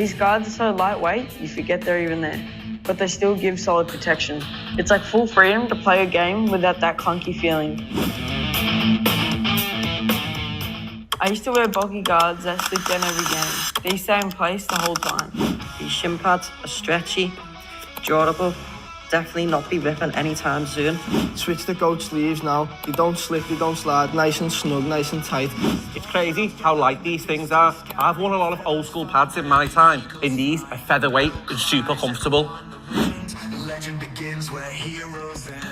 These guards are so lightweight, you forget they're even there, but they still give solid protection. It's like full freedom to play a game without that clunky feeling. I used to wear bulky guards that slip down every game. These stay in place the whole time. These shin pads are stretchy, durable, definitely not be ripping anytime soon. Switch to goat sleeves now. They don't slip, they don't slide, nice and snug, nice and tight. It's crazy how light these things are. I've worn a lot of old school pads in my time, and these are featherweight and super comfortable. Legend begins where heroes end.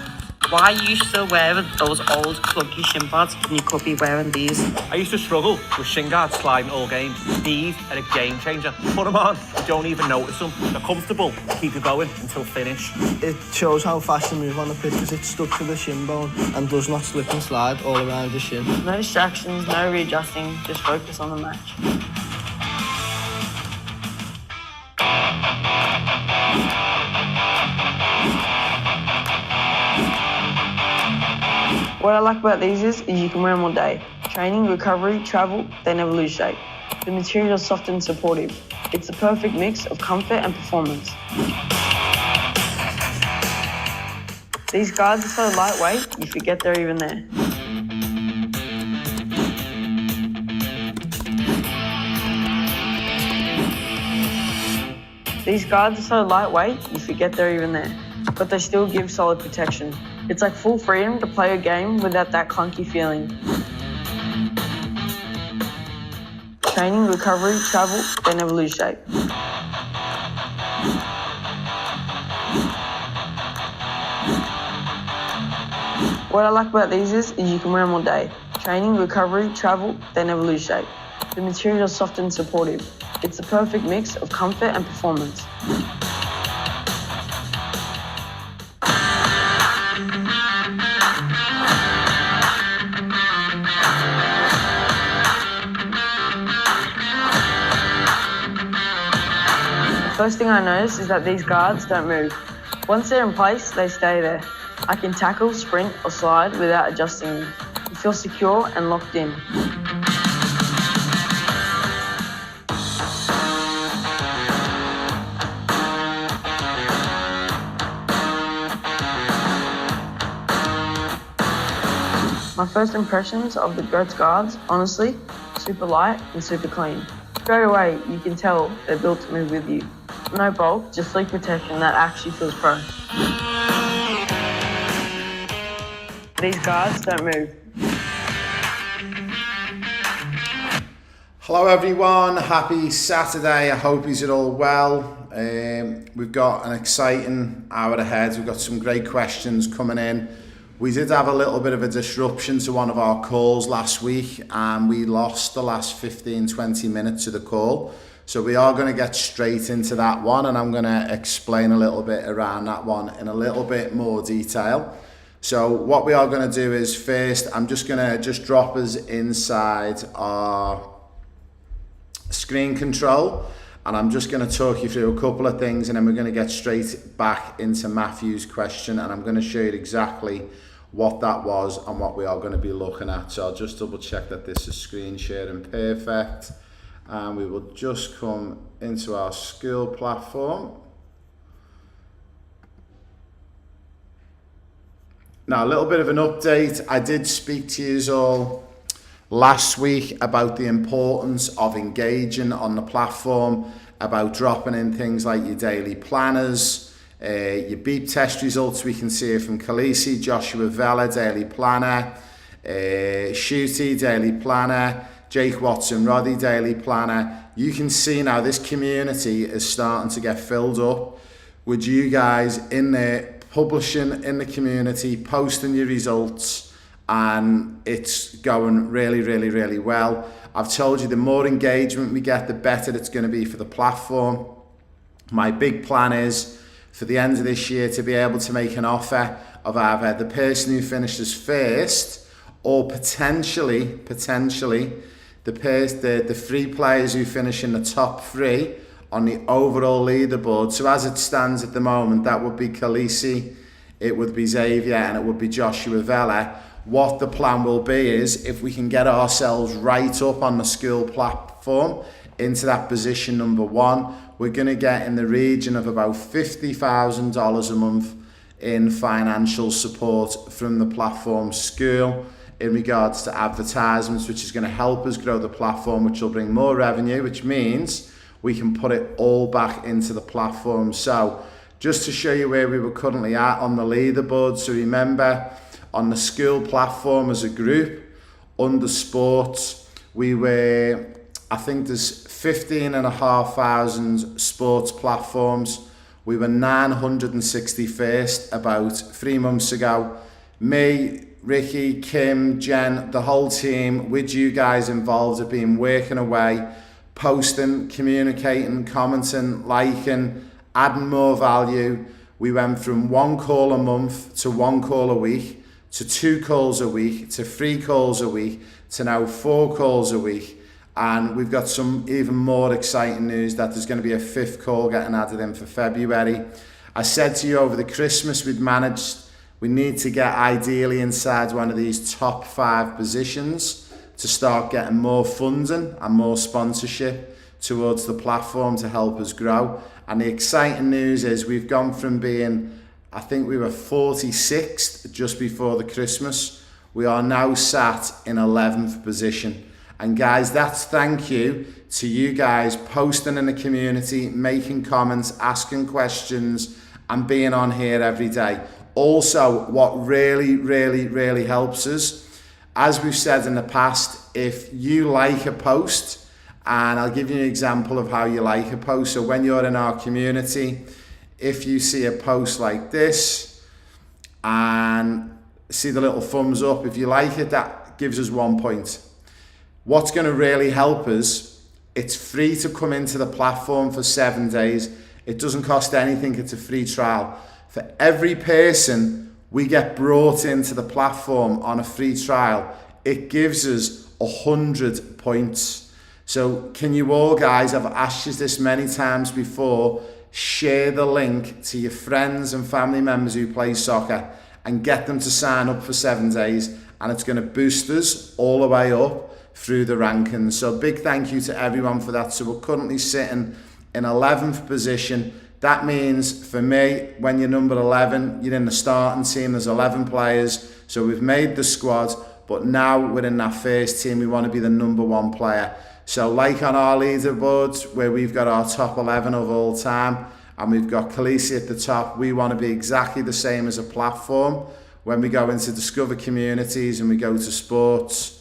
Why are you still wearing those old clunky shin pads when you could be wearing these? I used to struggle with shin guards sliding all game. These are a game changer. Put them on, you don't even notice them. They're comfortable, keep you going until finish. It shows how fast you move on the pitch because it's stuck to the shin bone and does not slip and slide all around the shin. No distractions, no readjusting, just focus on the match. What I like about these is you can wear them all day. Training, recovery, travel, they never lose shape. The material is soft and supportive. It's the perfect mix of comfort and performance. These guards are so lightweight, you forget they're even there. These guards are so lightweight, you forget they're even there, but they still give solid protection. It's like full freedom to play a game without that clunky feeling. Training, recovery, travel, they never lose shape. What I like about these is you can wear them all day. Training, recovery, travel, they never lose shape. The material is soft and supportive. It's the perfect mix of comfort and performance. First thing I notice is that these guards don't move. Once they're in place, they stay there. I can tackle, sprint, or slide without adjusting them. You feel secure and locked in. My first impressions of the GOATS guards, honestly, super light and super clean. Straight away, you can tell they're built to move with you. No bulk, just sleek protection that actually feels pro. These guards don't move. Hello everyone, happy Saturday. I hope you're all well. We've got an exciting hour ahead. We've got some great questions coming in. We did have a little bit of a disruption to one of our calls last week and we lost the last 15-20 minutes of the call. So we are going to get straight into that one and I'm going to explain a little bit around that one in a little bit more detail. So what we are going to do is first, I'm just going to drop us inside our screen control and I'm just going to talk you through a couple of things and then we're going to get straight back into Matthew's question and I'm going to show you exactly what that was and what we are going to be looking at. So I'll just double check that this is screen sharing perfect and we will just come into our school platform. Now a little bit of an update. I did speak to you all last week about the importance of engaging on the platform, about dropping in things like your daily planners, your beep test results we can see from Khaleesi, Joshua Vela, daily planner, Shooty, daily planner, Jake Watson, Roddy, daily planner. You can see now this community is starting to get filled up with you guys in there, publishing in the community, posting your results, and it's going really, really, really well. I've told you the more engagement we get, the better it's going to be for the platform. My big plan is for the end of this year to be able to make an offer of either the person who finishes first or potentially the 3 players who finish in the top 3 on the overall leaderboard. So as it stands at the moment, that would be Khaleesi, it would be Xavier, and it would be Joshua Vela. What the plan will be is if we can get ourselves right up on the school platform into that position number 1, we're going to get in the region of about $50,000 a month in financial support from the platform school in regards to advertisements, which is going to help us grow the platform, which will bring more revenue, which means we can put it all back into the platform. So just to show you where we were currently at on the leaderboard, so remember on the school platform as a group, under sports, we were, I think there's 15,500 sports platforms. We were 961st about 3 months ago. Me, Ricky, Kim, Jen, the whole team, with you guys involved, have been working away, posting, communicating, commenting, liking, adding more value. We went from 1 call a month to 1 call a week, to 2 calls a week, to 3 calls a week, to now 4 calls a week. And we've got some even more exciting news that there's going to be a 5th call getting added in for February. I said to you over the Christmas we need to get ideally inside one of these top 5 positions to start getting more funding and more sponsorship towards the platform to help us grow. And the exciting news is we've gone from being, I think we were 46th just before the Christmas. We are now sat in 11th position. And guys, that's thank you to you guys posting in the community, making comments, asking questions, and being on here every day. Also, what really helps us, as we've said in the past, if you like a post, and I'll give you an example of how you like a post. So when you're in our community, if you see a post like this and see the little thumbs up, if you like it, that gives us 1 point. What's going to really help us, it's free to come into the platform for 7 days. It doesn't cost anything, it's a free trial. For every person we get brought into the platform on a free trial, it gives us 100 points. So can you all guys, I've asked you this many times before, share the link to your friends and family members who play soccer and get them to sign up for 7 days, and it's going to boost us all the way up through the rankings. So big thank you to everyone for that. So we're currently sitting in 11th position. That means for me, when you're number 11, you're in the starting team, there's 11 players. So we've made the squad, but now we're in that first team, we want to be the number 1 player. So like on our leaderboards, where we've got our top 11 of all time, and we've got Khaleesi at the top, we want to be exactly the same as a platform. When we go into Discover Communities and we go to sports,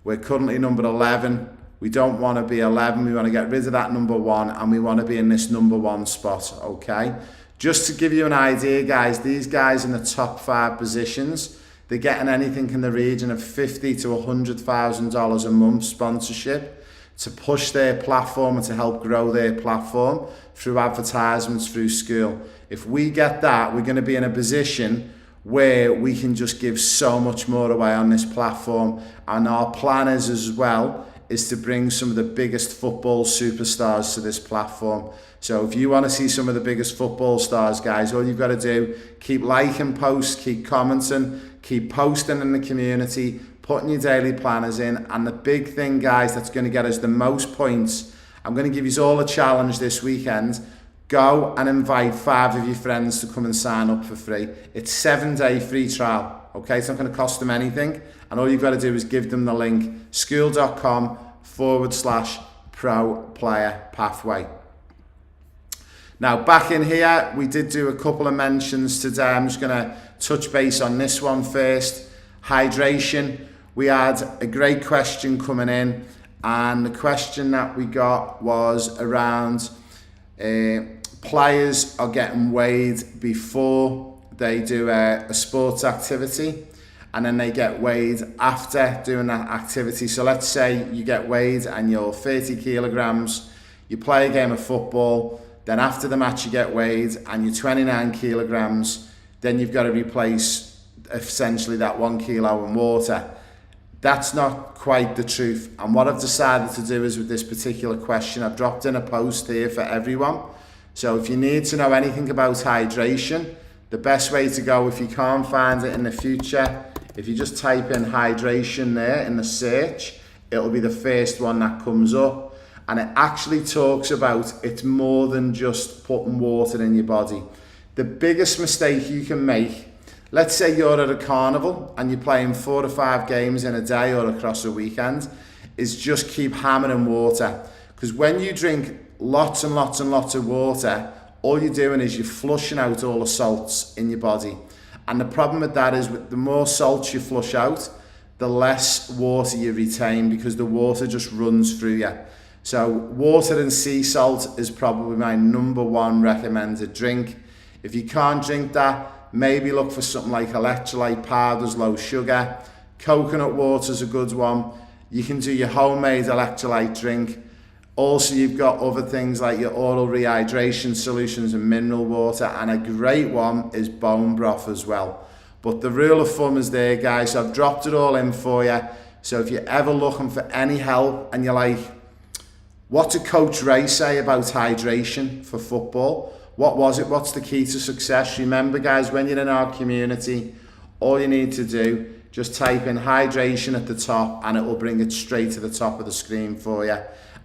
we're currently number 11. We don't want to be 11. We want to get rid of that number 1, and we want to be in this number 1 spot, okay? Just to give you an idea, guys, these guys in the top 5 positions, they're getting anything in the region of $50,000 to $100,000 a month sponsorship to push their platform and to help grow their platform through advertisements, through school. If we get that, we're going to be in a position where we can just give so much more away on this platform. And our plan is as well is to bring some of the biggest football superstars to this platform. So if you want to see some of the biggest football stars, guys, all you've got to do, keep liking posts, keep commenting, keep posting in the community, putting your daily planners in. And the big thing, guys, that's going to get us the most points, I'm going to give you all a challenge this weekend. Go and invite 5 of your friends to come and sign up for free. It's 7-day free trial, okay? It's not going to cost them anything. And all you've got to do is give them the link, school.com/pro player pathway. Now, back in here, we did do a couple of mentions today. I'm just going to touch base on this one first. Hydration. We had a great question coming in, and the question that we got was around players are getting weighed before they do a sports activity, and then they get weighed after doing that activity. So let's say you get weighed and you're 30 kilograms, you play a game of football, then after the match you get weighed and you're 29 kilograms, then you've got to replace essentially that 1 kilo in water. That's not quite the truth. And what I've decided to do is with this particular question, I've dropped in a post here for everyone. So if you need to know anything about hydration, the best way to go, if you can't find it in the future, if you just type in hydration there in the search, it'll be the first one that comes up. and it actually talks about it's more than just putting water in your body. The biggest mistake you can make, let's say you're at a carnival and you're playing 4 or 5 games in a day or across a weekend, is just keep hammering water. Because when you drink lots and lots and lots of water, all you're doing is you're flushing out all the salts in your body. And the problem with that is the more salts you flush out, the less water you retain, because the water just runs through you. So water and sea salt is probably my number 1 recommended drink. If you can't drink that, maybe look for something like electrolyte powders, low sugar. Coconut water is a good one. You can do your homemade electrolyte drink. Also, you've got other things like your oral rehydration solutions and mineral water, and a great one is bone broth as well. But the rule of thumb is there, guys. So I've dropped it all in for you. So if you're ever looking for any help and you're like, what did Coach Ray say about hydration for football? What was it? What's the key to success? Remember, guys, when you're in our community, all you need to do, just type in hydration at the top and it will bring it straight to the top of the screen for you.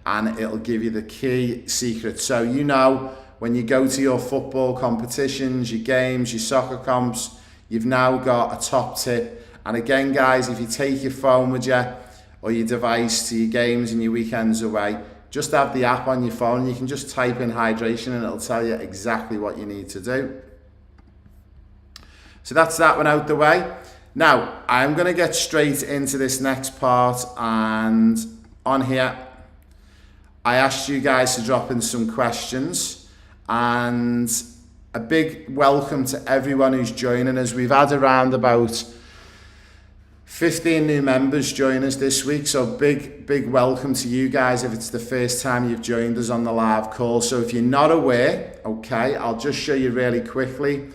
And it'll give you the key secret. So you know, when you go to your football competitions, your games, your soccer comps, you've now got a top tip. And again, guys, if you take your phone with you or your device to your games and your weekends away, just have the app on your phone. You can just type in hydration and it'll tell you exactly what you need to do. So that's that one out the way. Now, I'm going to get straight into this next part, and on here, I asked you guys to drop in some questions, and a big welcome to everyone who's joining us. We've had around about 15 new members join us this week, so big welcome to you guys if it's the first time you've joined us on the live call. So if you're not aware, okay, I'll just show you really quickly.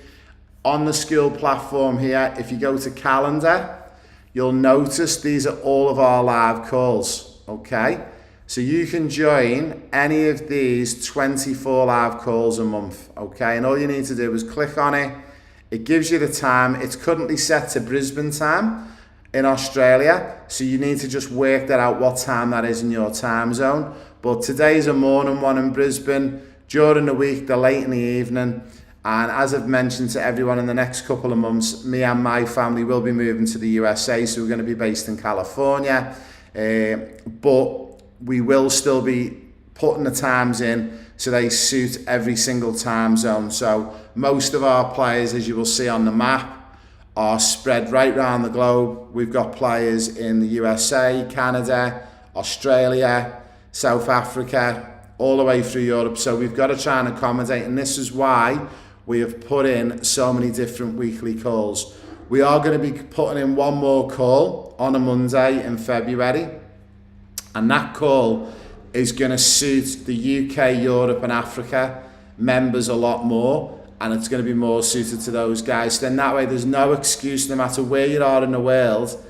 On the school platform here, if you go to calendar, you'll notice these are all of our live calls, okay? So you can join any of these 24 live calls a month, okay? And all you need to do is click on it. It gives you the time. It's currently set to Brisbane time in Australia, so you need to just work that out what time that is in your time zone. But today's a morning one in Brisbane. During the week, they're late in the evening. And as I've mentioned to everyone, in the next couple of months, me and my family will be moving to the USA, so we're going to be based in California. But we will still be putting the times in so they suit every single time zone. So most of our players, as you will see on the map, are spread right around the globe. We've got players in the USA, Canada, Australia, South Africa, all the way through Europe. So we've got to try and accommodate, and this is why we have put in so many different weekly calls. We are going to be putting in one more call on a Monday in February, and that call is going to suit the UK, Europe and Africa members a lot more, and it's going to be more suited to those guys. Then that way there's no excuse, no matter where you are in the world,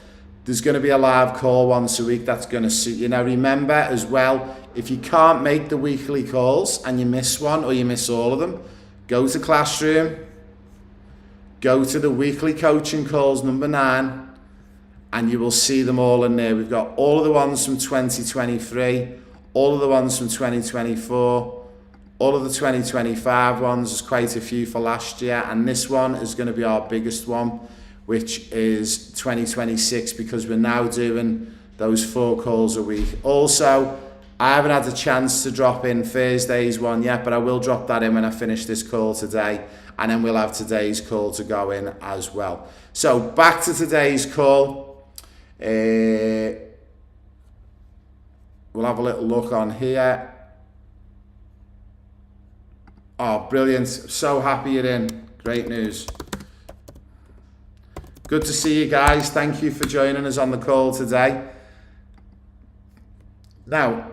there's going to be a live call once a week that's going to suit you. Now remember as well, if you can't make the weekly calls and you miss one or you miss all of them, go to Classroom, go to the weekly coaching calls number 9, and you will see them all in there. We've got all of the ones from 2023, all of the ones from 2024, all of the 2025 ones. There's quite a few for last year, and this one is going to be our biggest one, which is 2026, because we're now doing those 4 calls a week. Also, I haven't had a chance to drop in Thursday's one yet, but I will drop that in when I finish this call today, and then we'll have today's call to go in as well. So back to today's call. We'll have a little look on here. Oh, brilliant. So happy you're in. Great news. Good to see you guys. Thank you for joining us on the call today. Now,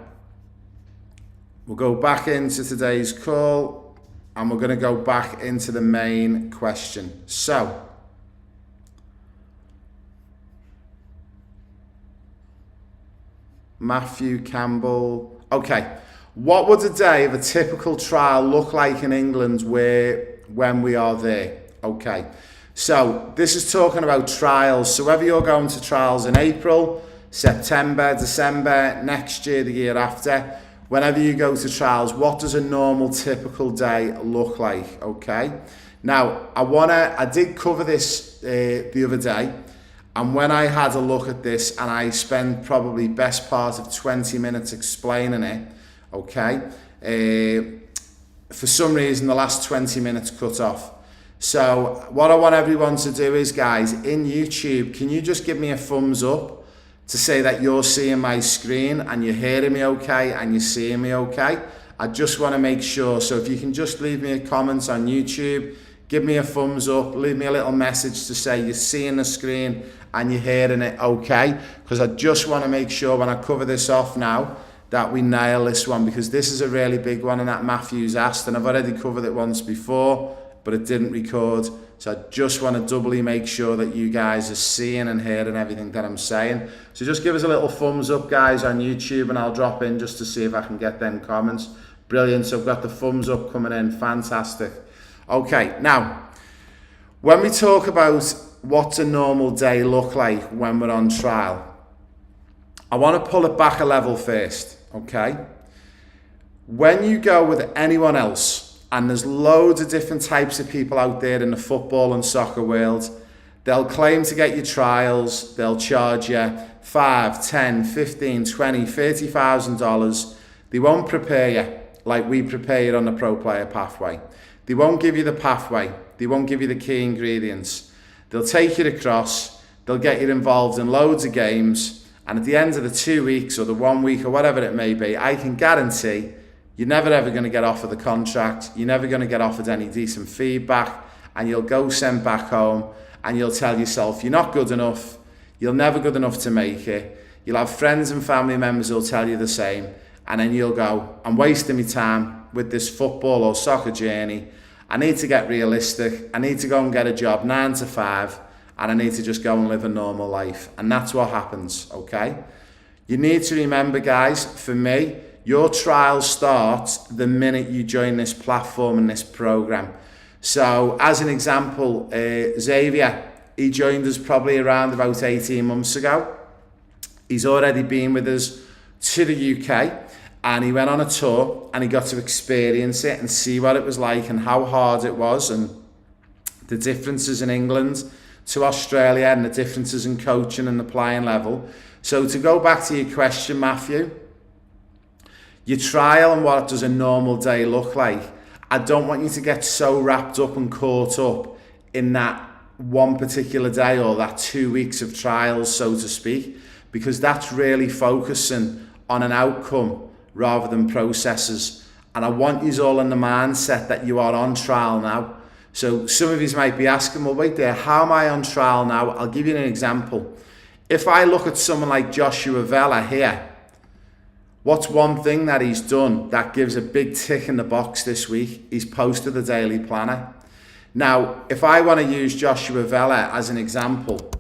we'll go back into today's call and we're going to go back into the main question. So, Matthew Campbell. Okay, what would a day of a typical trial look like in England when we are there? Okay, so this is talking about trials. So whether you're going to trials in April, September, December, next year, the year after, whenever you go to trials, what does a normal, typical day look like, okay? Now, I did cover this the other day, and when I had a look at this, and I spent probably best part of 20 minutes explaining it, okay? For some reason, the last 20 minutes cut off. So what I want everyone to do is, guys, in YouTube, can you just give me a thumbs up to say that you're seeing my screen and you're hearing me okay and you're seeing me okay? I just want to make sure. So if you can just leave me a comment on YouTube, give me a thumbs up, leave me a little message to say you're seeing the screen and you're hearing it okay, because I just want to make sure when I cover this off now that we nail this one, because this is a really big one and that Matthew's asked, and I've already covered it once before, but it didn't record. So I just want to doubly make sure that you guys are seeing and hearing everything that I'm saying. So just give us a little thumbs up, guys, on YouTube, and I'll drop in just to see if I can get them comments. Brilliant. So I've got the thumbs up coming in. Fantastic. Okay, now, when we talk about what's a normal day look like when we're on trial, I want to pull it back a level first, okay? When you go with anyone else, and there's loads of different types of people out there in the football and soccer world, they'll claim to get you trials, they'll charge you $5, $10, $15, $20, $30,000. They won't prepare you like we prepare you on the Pro Player Pathway. They won't give you the pathway. They won't give you the key ingredients. They'll take you across, they'll get you involved in loads of games, and at the end of the 2 weeks or the 1 week or whatever it may be, I can guarantee you're never ever going to get offered the contract, you're never going to get offered any decent feedback, and you'll go sent back home and you'll tell yourself you're not good enough, you're never good enough to make it. You'll have friends and family members who'll tell you the same, and then you'll go, I'm wasting my time with this football or soccer journey. I need to get realistic. I need to go and get a job 9 to 5, and I need to just go and live a normal life. And that's what happens, okay? You need to remember, guys, for me, your trial starts the minute you join this platform and this program. So as an example, Xavier, he joined us probably around about 18 months ago. He's already been with us to the UK, and he went on a tour and he got to experience it and see what it was like and how hard it was, and the differences in England to Australia and the differences in coaching and the playing level. So to go back to your question, Matthew, your trial and what does a normal day look like, I don't want you to get so wrapped up and caught up in that one particular day or that 2 weeks of trials, so to speak, because that's really focusing on an outcome rather than processes. And I want you all in the mindset that you are on trial now. So some of you might be asking, well, wait there, how am I on trial now? I'll give you an example. If I look at someone like Joshua Vela here, what's one thing that he's done that gives a big tick in the box this week? He's posted the daily planner. Now, if I want to use Joshua Vela as an example,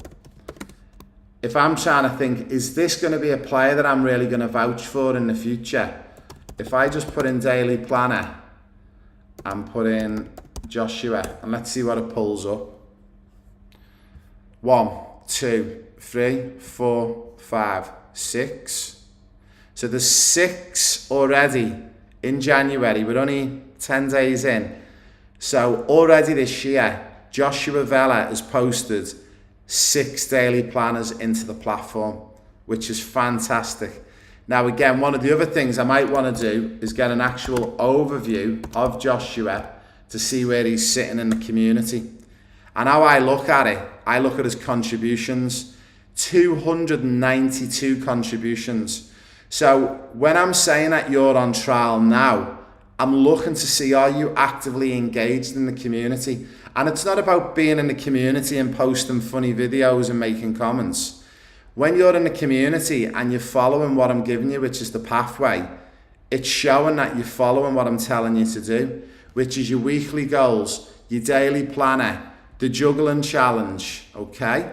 if I'm trying to think, is this going to be a player that I'm really going to vouch for in the future? If I just put in daily planner and put in Joshua, and let's see what it pulls up. 1, 2, 3, 4, 5, 6. So there's 6 already in January. We're only 10 days in. So already this year, Joshua Vela has posted 6 daily planners into the platform, which is fantastic. Now again, one of the other things I might want to do is get an actual overview of Joshua to see where he's sitting in the community. And how I look at it, I look at his contributions, 292 contributions. So when I'm saying that you're on trial now, I'm looking to see, are you actively engaged in the community? And it's not about being in the community and posting funny videos and making comments. When you're in the community and you're following what I'm giving you, which is the pathway, it's showing that you're following what I'm telling you to do, which is your weekly goals, your daily planner, the juggling challenge, okay?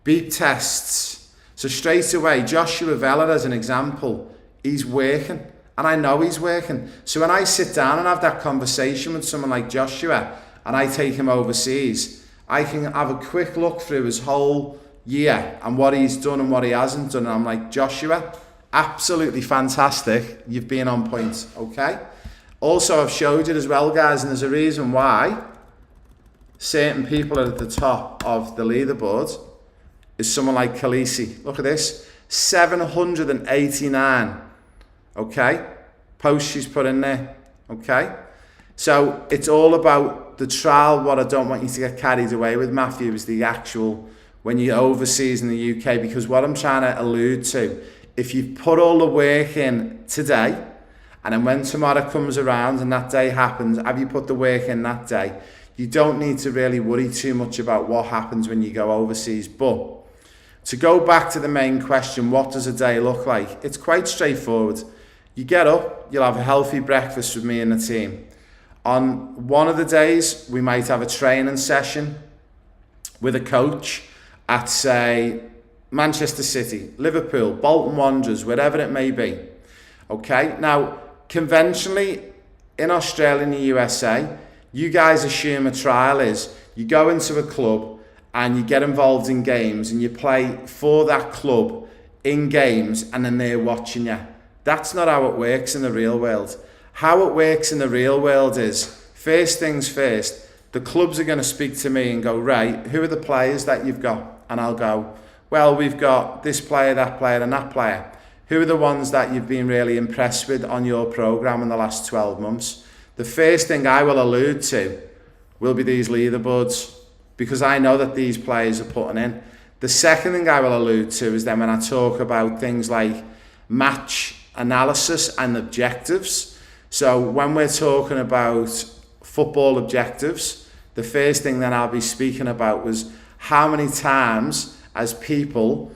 Beep tests. So straight away, Joshua Vela, as an example, he's working, and I know he's working. So when I sit down and have that conversation with someone like Joshua, and I take him overseas, I can have a quick look through his whole year and what he's done and what he hasn't done. And I'm like, Joshua, Absolutely fantastic. You've been on point, okay? Also, I've showed you as well, guys, and there's a reason why certain people are at the top of the leaderboard is someone like Khaleesi. Look at this, 789, okay? Posts she's put in there, okay? So it's all about the trial. What I don't want you to get carried away with, Matthew, is the actual, when you're overseas in the UK, because what I'm trying to allude to, if you've put all the work in today, and then when tomorrow comes around and that day happens, have you put the work in that day? You don't need to really worry too much about what happens when you go overseas. But to go back to the main question, what does a day look like? It's quite straightforward. You get up, you'll have a healthy breakfast with me and the team. On one of the days, we might have a training session with a coach at, say, Manchester City, Liverpool, Bolton Wanderers, wherever it may be. Okay, now, conventionally, in Australia and the USA, you guys assume a trial is you go into a club and you get involved in games and you play for that club in games and then they're watching you. That's not how it works in the real world. How it works in the real world is, first things first, the clubs are going to speak to me and go, right, who are the players that you've got? And I'll go, well, we've got this player, that player and that player. Who are the ones that you've been really impressed with on your programme in the last 12 months? The first thing I will allude to will be these leaderboards, because I know that these players are putting in. The second thing I will allude to is then when I talk about things like match analysis and objectives. So when we're talking about football objectives, the first thing that I'll be speaking about was how many times as people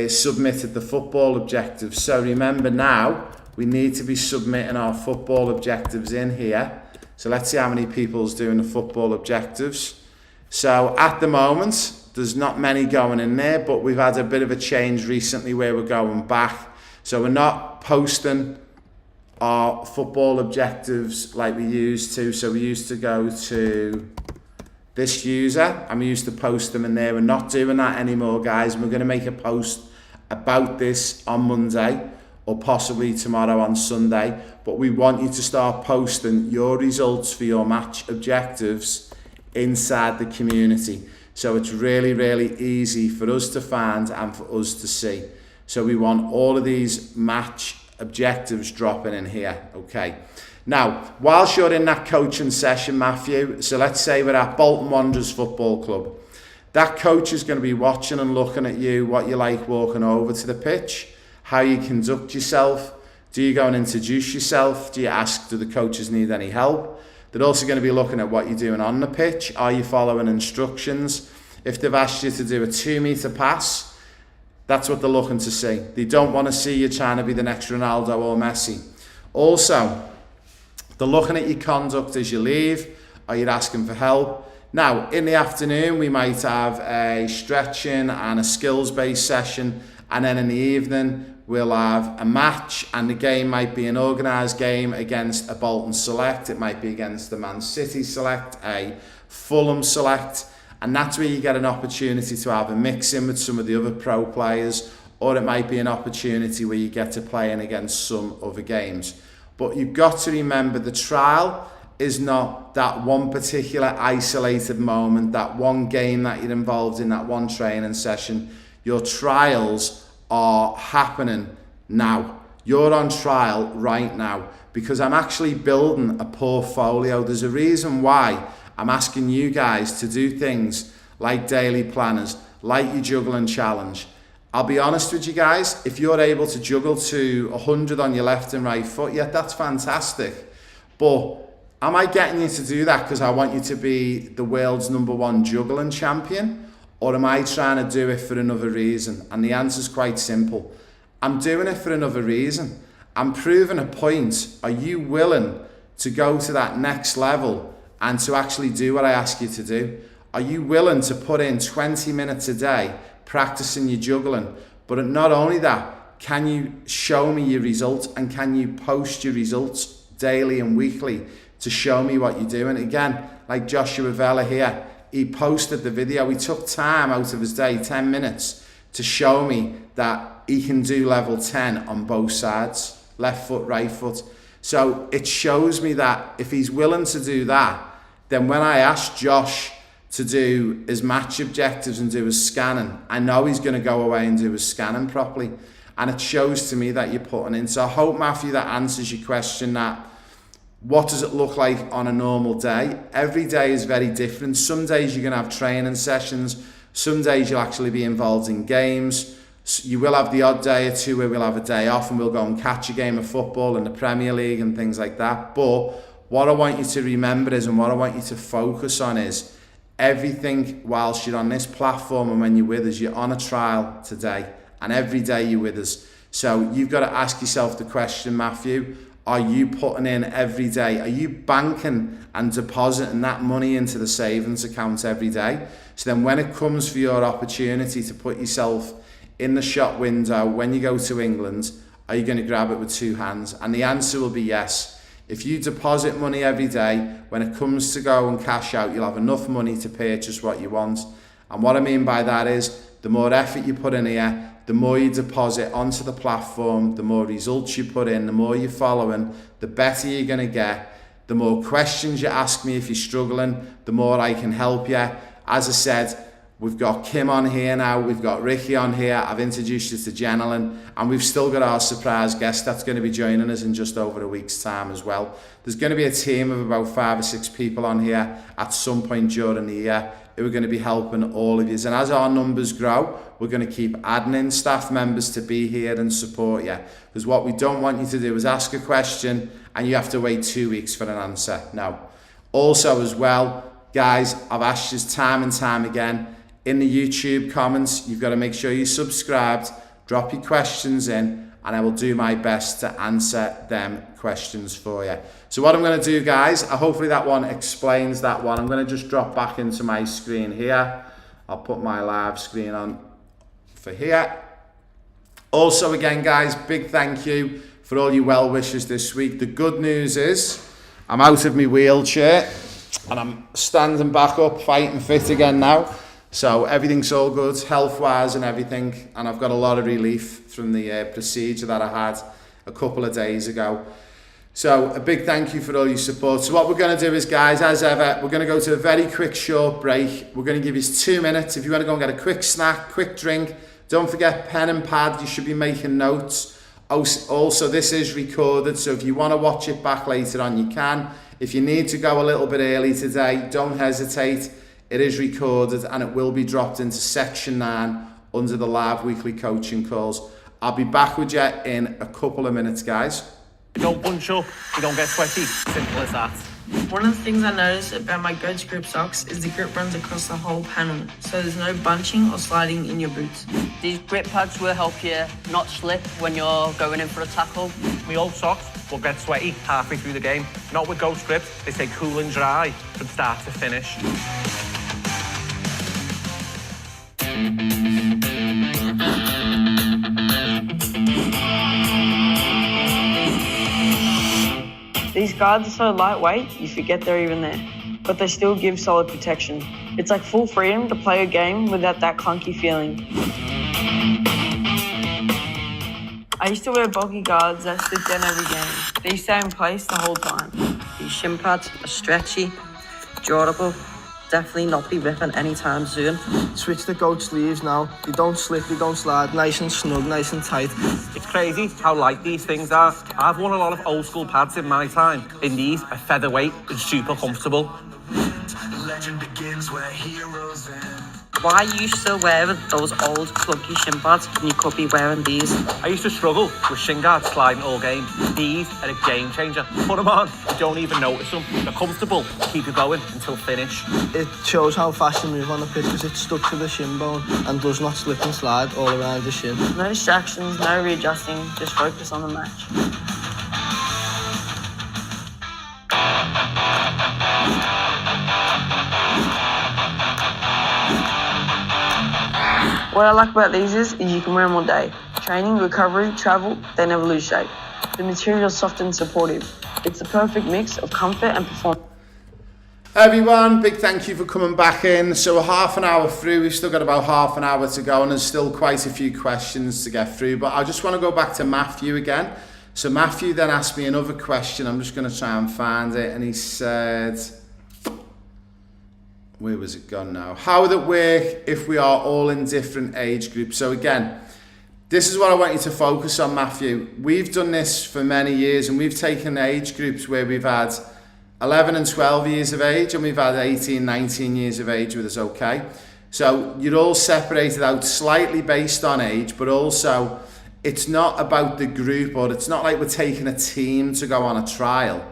submitted the football objectives. So remember now, we need to be submitting our football objectives in here. So let's see how many people's doing the football objectives. So at the moment, there's not many going in there, but we've had a bit of a change recently where we're going back. So we're not posting our football objectives like we used to. So we used to go to this user and we used to post them in there. We're not doing that anymore, guys. We're going to make a post about this on Monday or possibly tomorrow on Sunday. But we want you to start posting your results for your match objectives inside the community. So it's really, really easy for us to find and for us to see. So we want all of these match objectives dropping in here, okay? Now, whilst you're in that coaching session, Matthew, so let's say we're at Bolton Wanderers Football Club. That coach is going to be watching and looking at you, what you like walking over to the pitch, how you conduct yourself. Do you go and introduce yourself? Do you ask, do the coaches need any help? They're also going to be looking at what you're doing on the pitch. Are you following instructions? If they've asked you to do a 2-metre pass, that's what they're looking to see. They don't want to see you trying to be the next Ronaldo or Messi. Also, they're looking at your conduct as you leave. Are you asking for help? Now, in the afternoon, we might have a stretching and a skills-based session. And then in the evening, we'll have a match. And the game might be an organised game against a Bolton select. It might be against the Man City select, a Fulham select. And that's where you get an opportunity to have a mix in with some of the other pro players. Or it might be an opportunity where you get to play in against some other games. But you've got to remember the trial is not that one particular isolated moment, that one game that you're involved in, that one training session. Your trials are happening now. You're on trial right now because I'm actually building a portfolio. There's a reason why I'm asking you guys to do things like daily planners, like your juggling challenge. I'll be honest with you guys, if you're able to juggle to 100 on your left and right foot, yeah, that's fantastic. But am I getting you to do that because I want you to be the world's #1 juggling champion? Or am I trying to do it for another reason? And the answer is quite simple. I'm doing it for another reason. I'm proving a point. Are you willing to go to that next level and to actually do what I ask you to do? Are you willing to put in 20 minutes a day practicing your juggling? But not only that, can you show me your results and can you post your results daily and weekly to show me what you're doing? Again, like Joshua Vella here, he posted the video. He took time out of his day, 10 minutes, to show me that he can do level 10 on both sides, left foot, right foot. So it shows me that if he's willing to do that, then when I ask Josh to do his match objectives and do his scanning, I know he's going to go away and do his scanning properly. And it shows to me that you're putting in. So I hope, Matthew, that answers your question, that what does it look like on a normal day? Every day is very different. Some days you're going to have training sessions. Some days you'll actually be involved in games. You will have the odd day or two where we'll have a day off and we'll go and catch a game of football in the Premier League and things like that. But what I want you to remember is, and what I want you to focus on is, everything whilst you're on this platform and when you're with us, you're on a trial today, and every day you're with us. So you've got to ask yourself the question, Matthew, are you putting in every day? Are you banking and depositing that money into the savings account every day? So then when it comes for your opportunity to put yourself in the shop window when you go to England, are you going to grab it with two hands? And the answer will be yes. If you deposit money every day, when it comes to go and cash out, you'll have enough money to purchase what you want. And what I mean by that is, the more effort you put in here, the more you deposit onto the platform, the more results you put in, the more you're following, the better you're going to get. The more questions you ask me if you're struggling, the more I can help you. As I said, we've got Kim on here now, we've got Ricky on here, I've introduced you to Jenelyn, and we've still got our surprise guest that's going to be joining us in just over a week's time as well. There's going to be a team of about 5 or 6 people on here at some point during the year who are going to be helping all of you. And as our numbers grow, we're going to keep adding in staff members to be here and support you. Because what we don't want you to do is ask a question and you have to wait 2 weeks for an answer. No. Also as well, guys, I've asked you time and time again, in the YouTube comments, you've got to make sure you're subscribed, drop your questions in, and I will do my best to answer them questions for you. So what I'm going to do, guys, hopefully that one explains that one. I'm going to just drop back into my screen here. I'll put my live screen on for here. Also, again, guys, big thank you for all your well wishes this week. The good news is I'm out of my wheelchair and I'm standing back up, fighting fit again now. So everything's all good, health-wise and everything, and I've got a lot of relief from the procedure that I had a couple of days ago. So a big thank you for all your support. So what we're going to do is, guys, as ever, we're going to go to a very quick short break. We're going to give you 2 minutes. If you want to go and get a quick snack, quick drink, don't forget pen and pad. You should be making notes. Also, this is recorded, so if you want to watch it back later on, you can. If you need to go a little bit early today, don't hesitate. It is recorded and it will be dropped into section 9 under the live weekly coaching calls. I'll be back with you in a couple of minutes, guys. You don't bunch up, you don't get sweaty. Simple as that. One of the things I noticed about my Goats grip socks is the grip runs across the whole panel, so there's no bunching or sliding in your boots. These grip pads will help you not slip when you're going in for a tackle. My old socks will get sweaty halfway through the game. Not with Ghost grips, they stay cool and dry from start to finish. These guards are so lightweight, you forget they're even there, but they still give solid protection. It's like full freedom to play a game without that clunky feeling. I used to wear bulky guards that slip down every game. They stay in place the whole time. These shin pads are stretchy, durable, definitely not be ripping anytime soon. Switch the goat sleeves now. They don't slip, they don't slide. Nice and snug, nice and tight. It's crazy how light these things are. I've worn a lot of old school pads in my time. In these, are featherweight and super comfortable. Legend begins where heroes end. Why are you still wearing those old clunky shin pads when you could be wearing these? I used to struggle with shin guards sliding all game. These are a game changer. Put them on, you don't even notice them. They're comfortable, keep you going until finish. It shows how fast you move on the pitch because it's stuck to the shin bone and does not slip and slide all around the shin. No distractions, no readjusting, just focus on the match. What I like about these is you can wear them all day. Training, recovery, travel, they never lose shape. The material's soft and supportive. It's the perfect mix of comfort and performance. Everyone, big thank you for coming back in. So we're half an hour through, we've still got about half an hour to go and there's still quite a few questions to get through, but I just want to go back to Matthew again. So Matthew then asked me another question, I'm just going to try and find it, and he said, where was it gone now? How would it work if we are all in different age groups? So again, this is what I want you to focus on, Matthew. We've done this for many years and we've taken age groups where we've had 11 and 12 years of age and we've had 18, 19 years of age with us, okay? So you're all separated out slightly based on age, but also it's not about the group, or it's not like we're taking a team to go on a trial.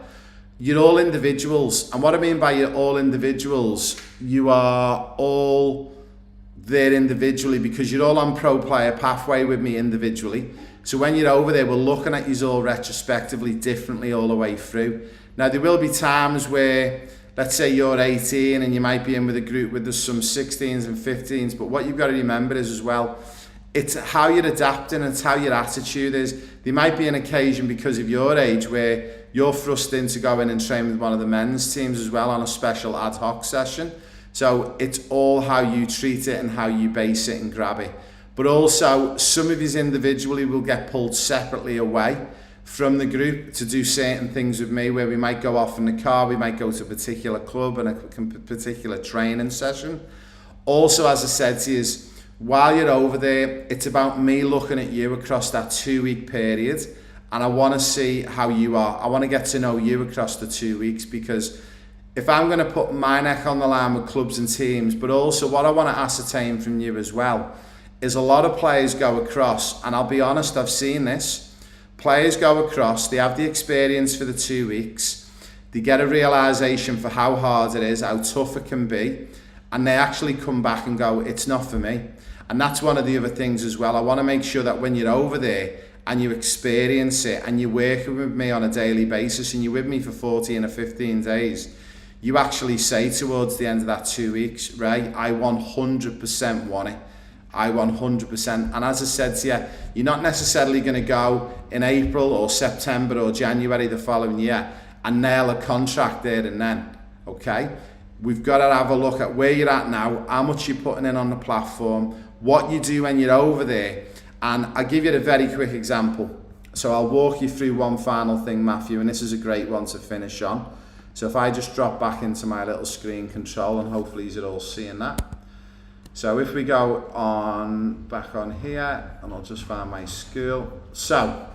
You're all individuals. And what I mean by you're all individuals, you are all there individually because you're all on Pro Player Pathway with me individually. So when you're over there, we're looking at you all retrospectively differently all the way through. Now, there will be times where, let's say you're 18 and you might be in with a group where there's some 16s and 15s, but what you've got to remember is as well, it's how you're adapting, it's how your attitude is. There might be an occasion because of your age where you're thrust in to go in and train with one of the men's teams as well on a special ad hoc session. So it's all how you treat it and how you base it and grab it. But also, some of you individually will get pulled separately away from the group to do certain things with me, where we might go off in the car, we might go to a particular club and a particular training session. Also, as I said to you, while you're over there, it's about me looking at you across that 2-week period, and I want to see how you are. I want to get to know you across the 2 weeks, because if I'm going to put my neck on the line with clubs and teams, but also what I want to ascertain from you as well, is a lot of players go across, and I'll be honest, I've seen this. Players go across, they have the experience for the 2 weeks, they get a realisation for how hard it is, how tough it can be, and they actually come back and go, it's not for me. And that's one of the other things as well. I want to make sure that when you're over there and you experience it and you're working with me on a daily basis and you're with me for 14 or 15 days, you actually say towards the end of that 2 weeks, right, I 100% want it. I 100%. And as I said to you, you're not necessarily going to go in April or September or January the following year and nail a contract there and then, okay? We've got to have a look at where you're at now, how much you're putting in on the platform, what you do when you're over there. And I'll give you a very quick example. So I'll walk you through one final thing, Matthew, and this is a great one to finish on. So if I just drop back into my little screen control, and hopefully you're all seeing that. So if we go on, back on here, and I'll just find my school. So,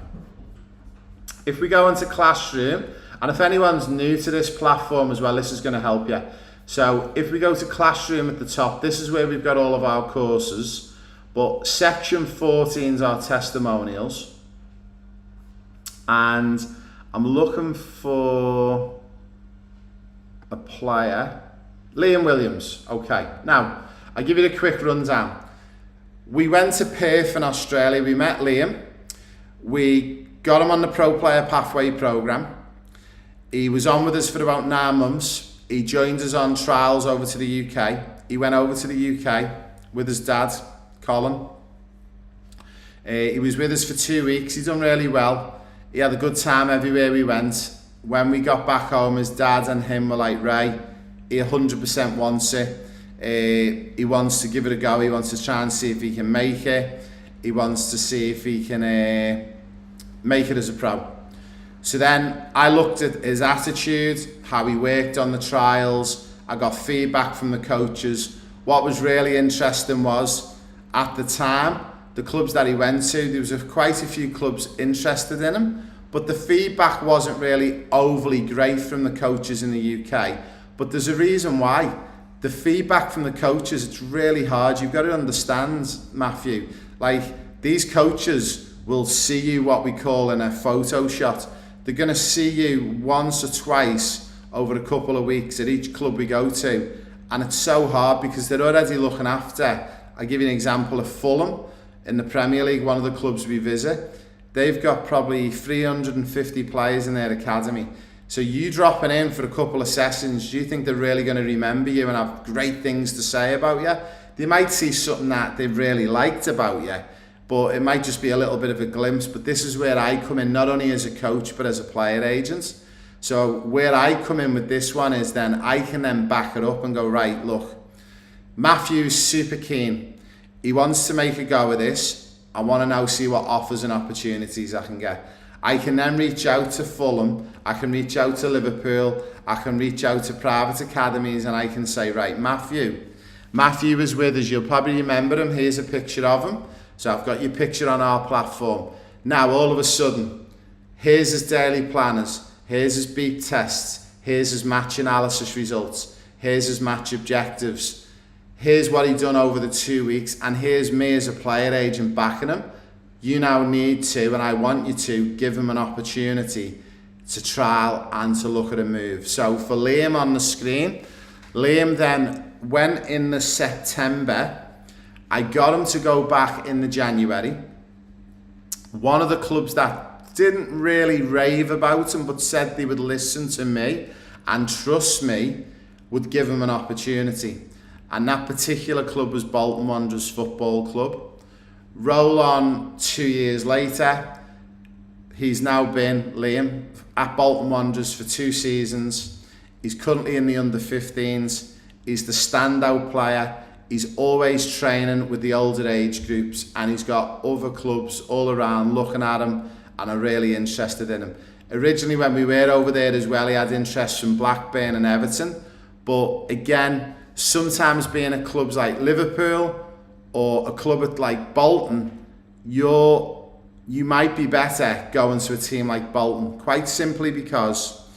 if we go into Classroom, and if anyone's new to this platform as well, this is going to help you. So, if we go to Classroom at the top, this is where we've got all of our courses, but section 14 is our testimonials. And I'm looking for a player, Liam Williams, okay. Now, I'll give you a quick rundown. We went to Perth in Australia, we met Liam, we got him on the Pro Player Pathway programme. He was on with us for about 9 months. He joined us on trials over to the UK. He went over to the UK with his dad, Colin. He was with us for 2 weeks, he's done really well. He had a good time everywhere we went. When we got back home, his dad and him were like, Ray, he 100% wants it. He wants to give it a go. He wants to try and see if he can make it. He wants to see if he can make it as a pro. So then I looked at his attitude, how he worked on the trials. I got feedback from the coaches. What was really interesting was, at the time, the clubs that he went to, there was quite a few clubs interested in him, but the feedback wasn't really overly great from the coaches in the UK. But there's a reason why. The feedback from the coaches, it's really hard. You've got to understand, Matthew, like, these coaches will see you what we call in a photo shot. They're going to see you once or twice over a couple of weeks at each club we go to. And it's so hard because they're already looking after. I'll give you an example of Fulham in the Premier League, one of the clubs we visit. They've got probably 350 players in their academy. So you dropping in for a couple of sessions, do you think they're really going to remember you and have great things to say about you? They might see something that they've really liked about you, but it might just be a little bit of a glimpse. But this is where I come in, not only as a coach, but as a player agent. So where I come in with this one is then I can then back it up and go, right, look, Matthew's super keen. He wants to make a go of this. I want to now see what offers and opportunities I can get. I can then reach out to Fulham, I can reach out to Liverpool, I can reach out to private academies, and I can say, right, Matthew is with us. You'll probably remember him. Here's a picture of him. So I've got your picture on our platform. Now, all of a sudden, here's his daily planners, here's his beep tests, here's his match analysis results, here's his match objectives, here's what he's done over the 2 weeks, and here's me as a player agent backing him. You now need to, and I want you to, give him an opportunity to trial and to look at a move. So for Liam on the screen, Liam then went in the September. I got him to go back in the January. One of the clubs that didn't really rave about him but said they would listen to me and trust me would give him an opportunity. And that particular club was Bolton Wanderers Football Club. Roll on 2 years later, he's now been, Liam, at Bolton Wanderers for 2 seasons. He's currently in the under-15s. He's the standout player. He's always training with the older age groups, and he's got other clubs all around looking at him and are really interested in him. Originally, when we were over there as well, he had interest from Blackburn and Everton. But again, sometimes being at clubs like Liverpool or a club at like Bolton, you might be better going to a team like Bolton, quite simply because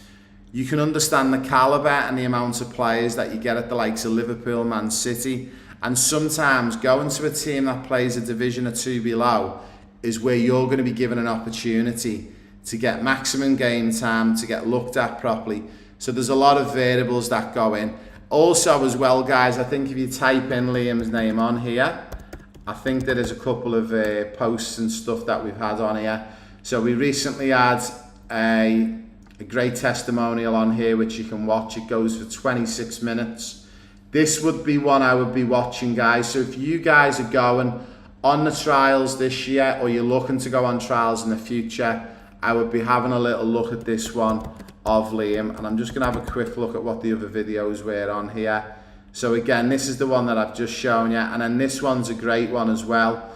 you can understand the calibre and the amount of players that you get at the likes of Liverpool, Man City, and sometimes going to a team that plays a division or two below is where you're going to be given an opportunity to get maximum game time, to get looked at properly. So there's a lot of variables that go in. Also as well, guys, I think if you type in Liam's name on here, I think there is a couple of posts and stuff that we've had on here. So we recently had a great testimonial on here which you can watch. It goes for 26 minutes. This would be one I would be watching, guys. So if you guys are going on the trials this year or you're looking to go on trials in the future, I would be having a little look at this one of Liam, and I'm just going to have a quick look at what the other videos were on here. So again, this is the one that I've just shown you, and then this one's a great one as well.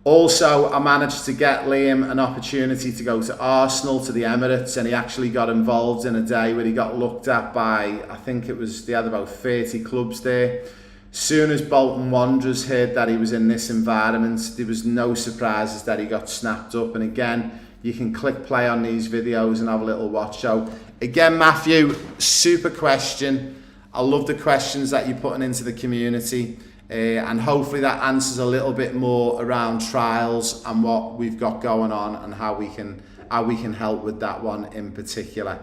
Also, I managed to get Liam an opportunity to go to Arsenal, to the Emirates, and he actually got involved in a day where he got looked at by, I think it was, they had about 30 clubs there. Soon as Bolton Wanderers heard that he was in this environment, there was no surprises that he got snapped up. And again, you can click play on these videos and have a little watch. So again, Matthew, super question. I love the questions that you're putting into the community, and hopefully that answers a little bit more around trials and what we've got going on and how we can help with that one in particular.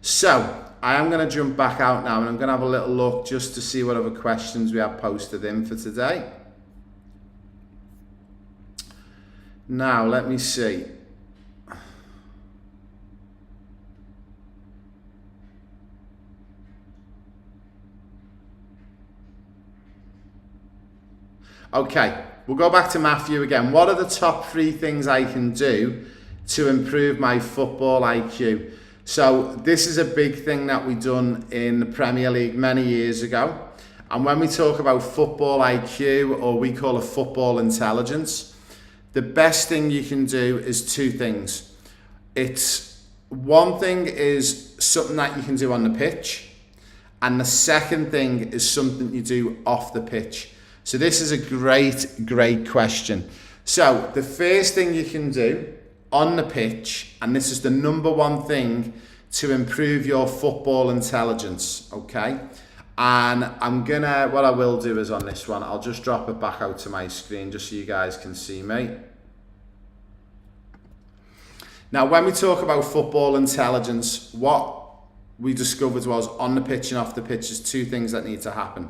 So I am going to jump back out now, and I'm going to have a little look just to see what other questions we have posted in for today. Now let me see. Okay, we'll go back to Matthew again. What are the top 3 things I can do to improve my football IQ? So this is a big thing that we done in the Premier League many years ago. And when we talk about football IQ, or we call it football intelligence, the best thing you can do is 2 things. It's one thing is something that you can do on the pitch, and the second thing is something you do off the pitch. So this is a great question. So the first thing you can do on the pitch, and this is the number 1 thing to improve your football intelligence, okay? And what I will do is on this one, I'll just drop it back out to my screen just so you guys can see me. Now, when we talk about football intelligence, what we discovered was on the pitch and off the pitch, there's 2 things that need to happen.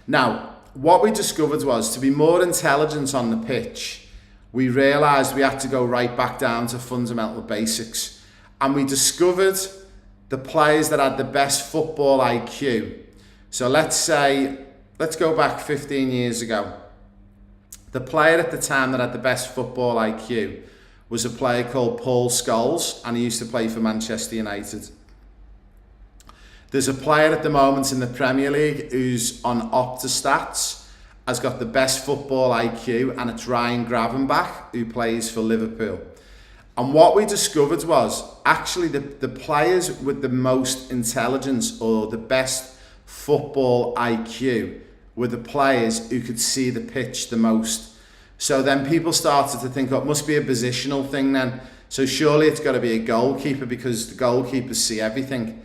Now, what we discovered was to be more intelligent on the pitch, we realised we had to go right back down to fundamental basics. And we discovered the players that had the best football IQ. So let's go back 15 years ago. The player at the time that had the best football IQ was a player called Paul Scholes, and he used to play for Manchester United. There's a player at the moment in the Premier League who's on OptaStats, has got the best football IQ, and it's Ryan Gravenbach, who plays for Liverpool. And what we discovered was actually the players with the most intelligence or the best football IQ were the players who could see the pitch the most. So then people started to think, oh, it must be a positional thing then. So surely it's got to be a goalkeeper because the goalkeepers see everything.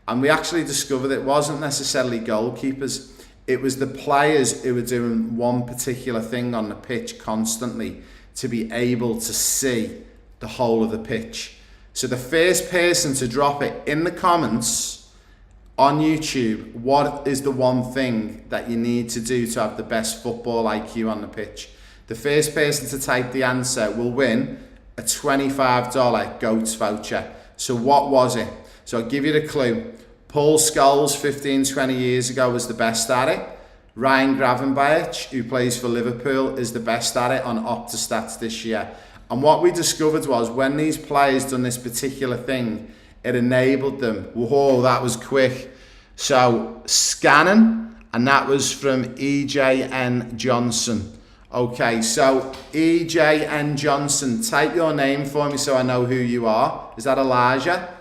And we actually discovered it wasn't necessarily goalkeepers. It was the players who were doing one particular thing on the pitch constantly to be able to see the whole of the pitch. So the first person to drop it in the comments on YouTube, what is the one thing that you need to do to have the best football IQ on the pitch? The first person to type the answer will win a $25 GOATS voucher. So what was it? So I'll give you the clue. Paul Scholes 15, 20 years ago was the best at it. Ryan Gravenbach, who plays for Liverpool, is the best at it on OptaStats this year. And what we discovered was when these players done this particular thing, it enabled them. Whoa, that was quick. So scanning, and that was from EJN Johnson. Okay, so EJN Johnson, type your name for me so I know who you are. Is that Elijah?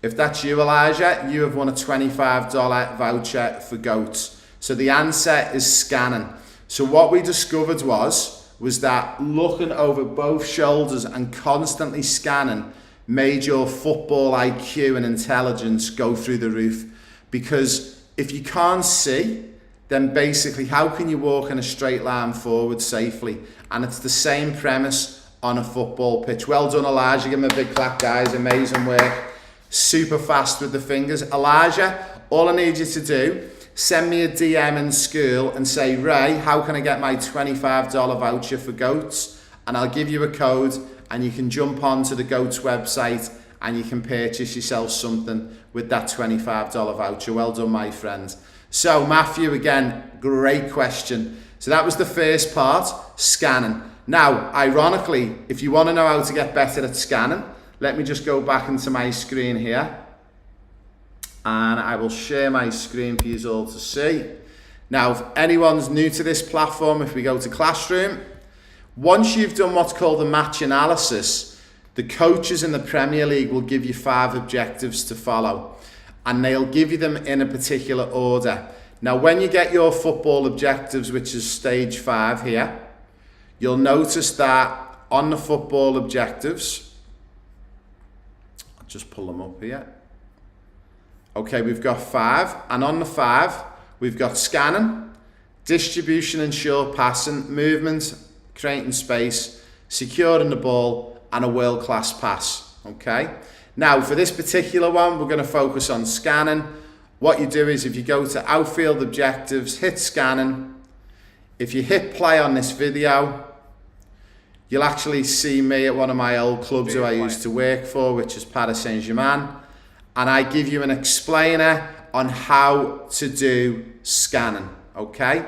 If that's you, Elijah, you have won a $25 voucher for GOATS. So the answer is scanning. So what we discovered was that looking over both shoulders and constantly scanning made your football IQ and intelligence go through the roof. Because if you can't see, then basically how can you walk in a straight line forward safely? And it's the same premise on a football pitch. Well done, Elijah. Give him a big clap, guys. Amazing work. Super fast with the fingers. Elijah, all I need you to do, send me a DM in school and say, Ray, how can I get my $25 voucher for GOATS? And I'll give you a code and you can jump onto the GOATS website and you can purchase yourself something with that $25 voucher. Well done, my friend. So Matthew, again, great question. So that was the first part, scanning. Now, ironically, if you want to know how to get better at scanning, let me just go back into my screen here. And I will share my screen for you all to see. Now, if anyone's new to this platform, if we go to Classroom, once you've done what's called the match analysis, the coaches in the Premier League will give you 5 objectives to follow. And they'll give you them in a particular order. Now, when you get your football objectives, which is stage 5 here, you'll notice that on the football objectives, I'll just pull them up here. Okay, we've got 5, and on the 5, we've got scanning, distribution and short passing, movement, creating space, securing the ball, and a world-class pass, okay? Now, for this particular one, we're going to focus on scanning. What you do is if you go to outfield objectives, hit scanning. If you hit play on this video, you'll actually see me at one of my old clubs who I used to work for, which is Paris Saint-Germain. And I give you an explainer on how to do scanning, okay?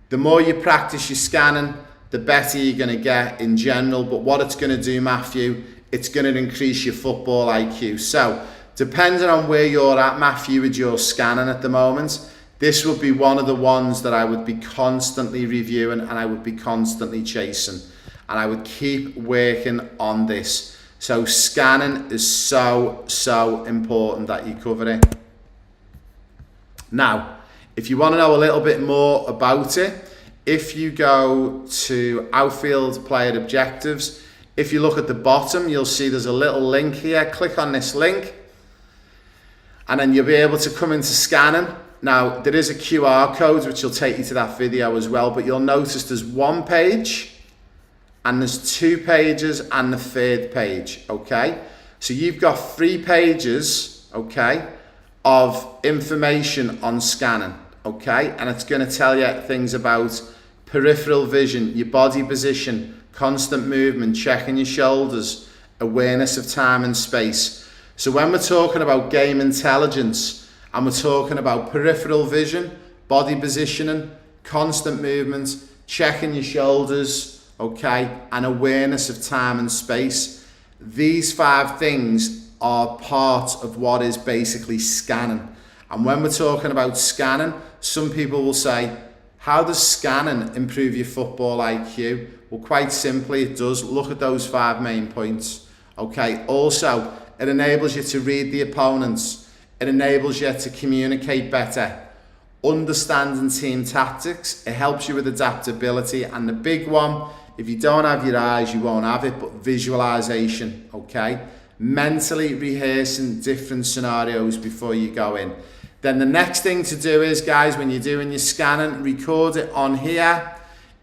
The more you practice your scanning, the better you're going to get in general. But what it's going to do, Matthew, it's going to increase your football IQ. So, depending on where you're at, Matthew, with your scanning at the moment, this would be one of the ones that I would be constantly reviewing and I would be constantly chasing. And I would keep working on this. So scanning is so important that you cover it. Now, if you want to know a little bit more about it, if you go to outfield player objectives, if you look at the bottom, you'll see there's a little link here. Click on this link and then you'll be able to come into scanning. Now, there is a QR code which will take you to that video as well, but you'll notice there's 1 page and there's 2 pages and the 3rd page, okay? So you've got 3 pages, okay, of information on scanning, okay? And it's going to tell you things about peripheral vision, your body position, constant movement, checking your shoulders, awareness of time and space. So when we're talking about game intelligence and we're talking about peripheral vision, body positioning, constant movement, checking your shoulders, okay, and awareness of time and space, these 5 things are part of what is basically scanning. And when we're talking about scanning, some people will say, how does scanning improve your football IQ? Well, quite simply, it does. Look at those 5 main points. Okay, also, it enables you to read the opponents. It enables you to communicate better. Understanding team tactics, it helps you with adaptability. And the big one, if you don't have your eyes, you won't have it, but visualization, okay? Mentally rehearsing different scenarios before you go in. Then the next thing to do is, guys, when you're doing your scanning, record it on here.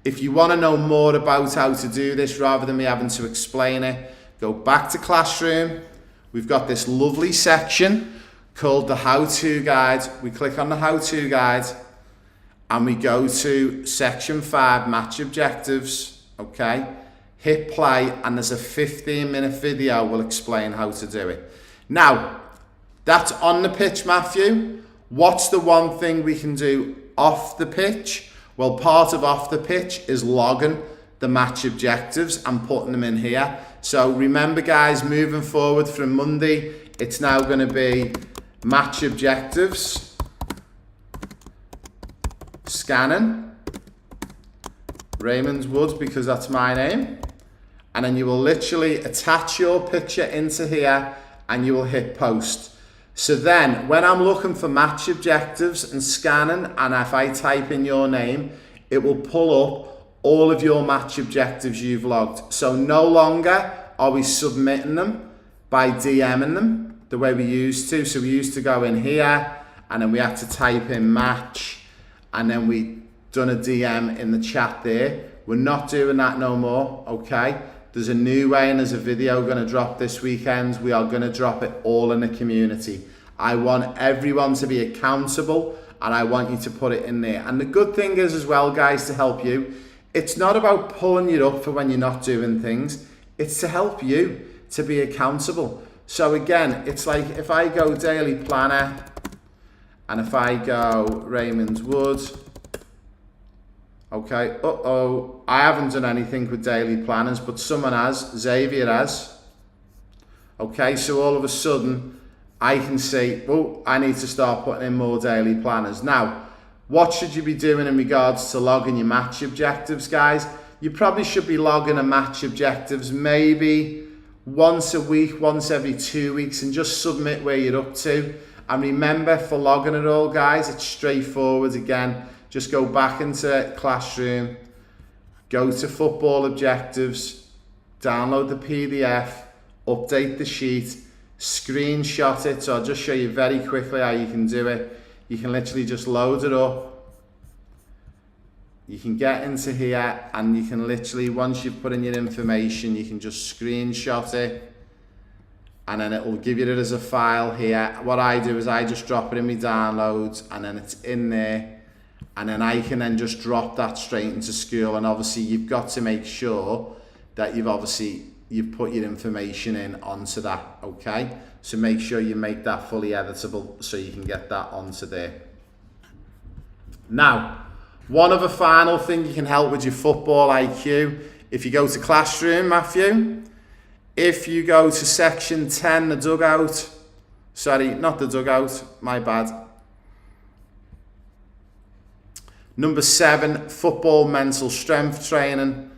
If you want to know more about how to do this rather than me having to explain it, go back to Classroom. We've got this lovely section called the how-to guide. We click on the how-to guide and we go to section 5, match objectives, okay? Hit play, and there's a 15-minute video will explain how to do it. Now, that's on the pitch, Matthew. What's the one thing we can do off the pitch? Well, part of off the pitch is logging the match objectives and putting them in here. So remember, guys, moving forward from Monday, it's now going to be match objectives, scanning, Raymond's Woods, because that's my name. And then you will literally attach your picture into here and you will hit post. So then when I'm looking for match objectives and scanning, and if I type in your name, it will pull up all of your match objectives you've logged. So no longer are we submitting them by DMing them the way we used to. So we used to go in here and then we had to type in match and then we done a DM in the chat there. We're not doing that no more, okay? There's a new way, and there's a video going to drop this weekend. We are going to drop it all in the community. I want everyone to be accountable, and I want you to put it in there. And the good thing is as well, guys, to help you, it's not about pulling you up for when you're not doing things. It's to help you to be accountable. So again, it's like if I go daily planner, and if I go Raymond's Wood, okay, I haven't done anything with daily planners, but someone has, Xavier has. Okay, so all of a sudden, I can see, oh, I need to start putting in more daily planners. Now, what should you be doing in regards to logging your match objectives, guys? You probably should be logging a match objectives maybe once a week, once every 2 weeks, and just submit where you're up to. And remember, for logging it all, guys, it's straightforward again. Just go back into Classroom, go to football objectives, download the PDF, update the sheet, screenshot it. So I'll just show you very quickly how you can do it. You can literally just load it up. You can get into here and you can literally, once you've put in your information, you can just screenshot it and then it will give you it as a file here. What I do is I just drop it in my downloads and then it's in there. And then I can then just drop that straight into school. And obviously you've got to make sure that you've put your information in onto that, okay? So make sure you make that fully editable so you can get that onto there. Now, one other final thing you can help with your football IQ. If you go to Classroom, Matthew, if you go to section 10, the dugout, sorry, not the dugout, my bad. Number 7, football mental strength training.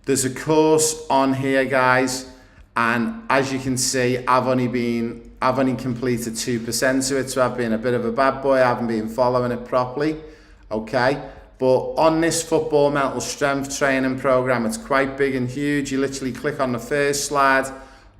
There's a course on here, guys, and as you can see, I've only completed 2% of it, so I've been a bit of a bad boy. I haven't been following it properly, okay? But on this football mental strength training program, it's quite big and huge. You literally click on the first slide,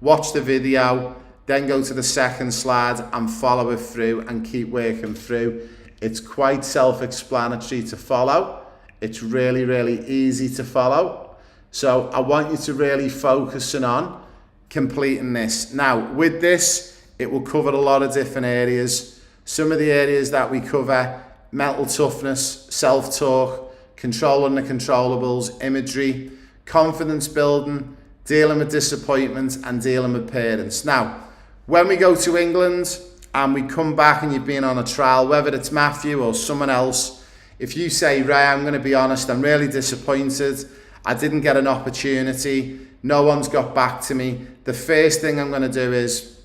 watch the video, then go to the second slide and follow it through and keep working through. It's quite self-explanatory to follow. It's really, really easy to follow. So I want you to really focus on completing this. Now, with this, it will cover a lot of different areas. Some of the areas that we cover: mental toughness, self-talk, controlling the controllables, imagery, confidence building, dealing with disappointment, and dealing with parents. Now, when we go to England, and we come back and you've been on a trial, whether it's Matthew or someone else, if you say, Ray, I'm going to be honest, I'm really disappointed, I didn't get an opportunity, no one's got back to me, the first thing I'm going to do is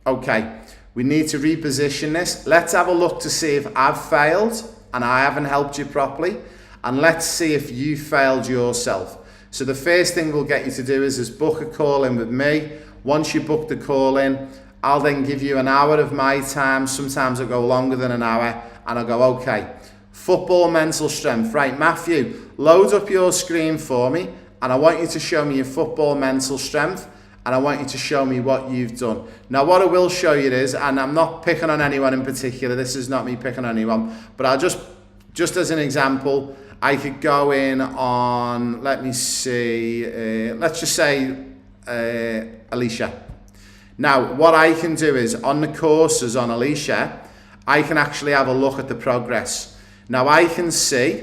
Okay, we need to reposition this. Let's have a look to see if I've failed and I haven't helped you properly. And let's see if you failed yourself. So the first thing we'll get you to do is book a call in with me. Once you book the call in, I'll then give you an hour of my time. Sometimes I'll go longer than an hour, and I'll go, okay, football mental strength. Right, Matthew, load up your screen for me, and I want you to show me your football mental strength, and I want you to show me what you've done. Now, what I will show you is, and I'm not picking on anyone in particular, this is not me picking on anyone, but I'll just as an example, I could go in on, let me see, let's just say Alicia. Now, what I can do is, on the courses on Alicia, I can actually have a look at the progress. Now, I can see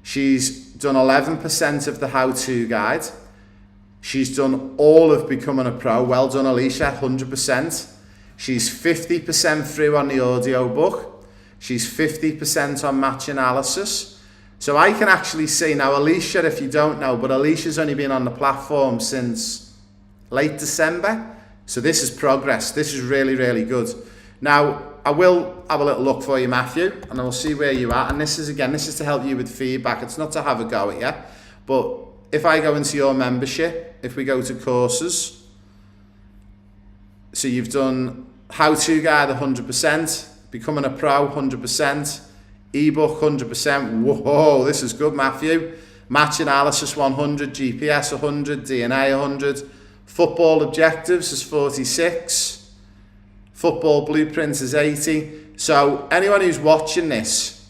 she's done 11% of the how-to guide. She's done all of becoming a pro. Well done, Alicia, 100%. She's 50% through on the audio book. She's 50% on match analysis. So I can actually see, now Alicia, if you don't know, but Alicia's only been on the platform since late December. So this is progress. This is really, really good. Now, I will have a little look for you, Matthew, and I'll see where you're at. And this is to help you with feedback. It's not to have a go at you. But if I go into your membership, if we go to courses, so you've done how-to guide 100%, becoming a pro 100%, ebook 100%. Whoa, this is good, Matthew. Match analysis 100, GPS 100, DNA 100. Football objectives is 46. Football blueprints is 80. So anyone who's watching this,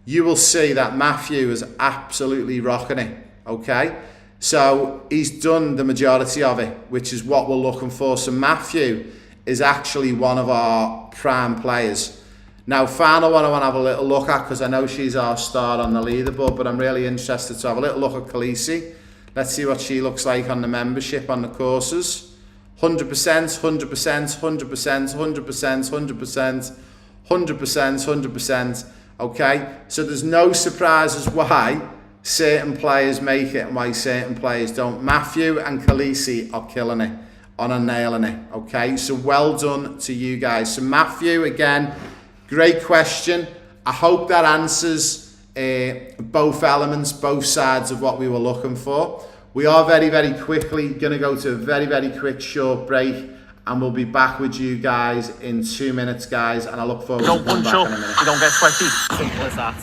you will see that Matthew is absolutely rocking it. Okay, so he's done the majority of it, which is what we're looking for. So Matthew is actually one of our prime players. Now, final one I want to have a little look at, because I know she's our star on the leaderboard, but I'm really interested to have a little look at Khaleesi. Let's see what she looks like on the membership, on the courses. 100%, 100%, 100%, 100%, 100%, 100%, 100%. Okay, so there's no surprises why certain players make it and why certain players don't. Matthew and Khaleesi are killing it, on nailing it. Okay, so well done to you guys. So Matthew, again, great question. I hope that answers both elements, both sides of what we were looking for. We are very, very quickly going to go to a very, very quick short break, and we'll be back with you guys in 2 minutes, guys, and I look forward to coming back in a minute. You don't get sweaty. Simple as that.